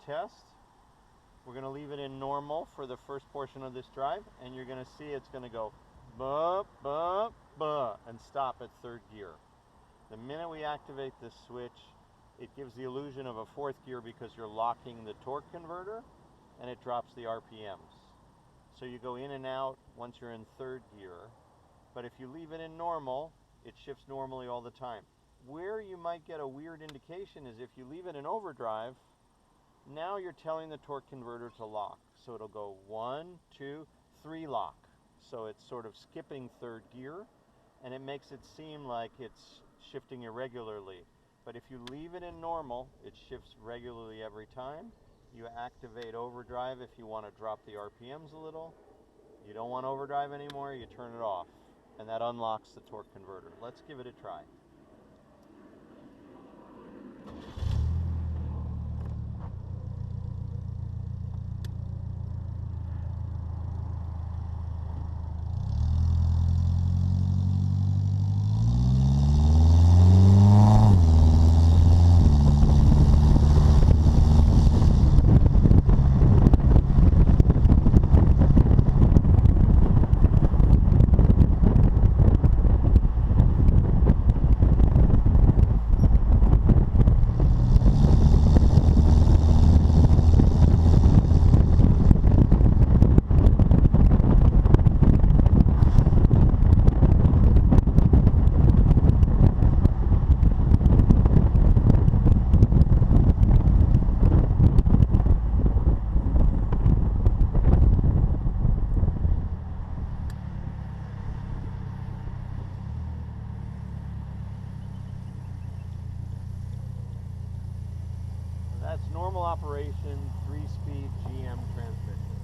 test. We're going to leave it in normal for the first portion of this drive, and you're going to see it's going to go buh, buh, buh, and stop at third gear. The minute we activate this switch, it gives the illusion of a fourth gear because you're locking the torque converter, and it drops the RPMs. So you go in and out once you're in third gear, but if you leave it in normal, it shifts normally all the time. Where you might get a weird indication is if you leave it in overdrive, now you're telling the torque converter to lock. So it'll go 1, 2, 3 lock. So it's sort of skipping third gear, and it makes it seem like it's shifting irregularly. But if you leave it in normal, it shifts regularly every time. You activate overdrive if you want to drop the RPMs a little. You don't want overdrive anymore, you turn it off, and that unlocks the torque converter. Let's give it a try. That's normal operation, 3-speed GM transmission.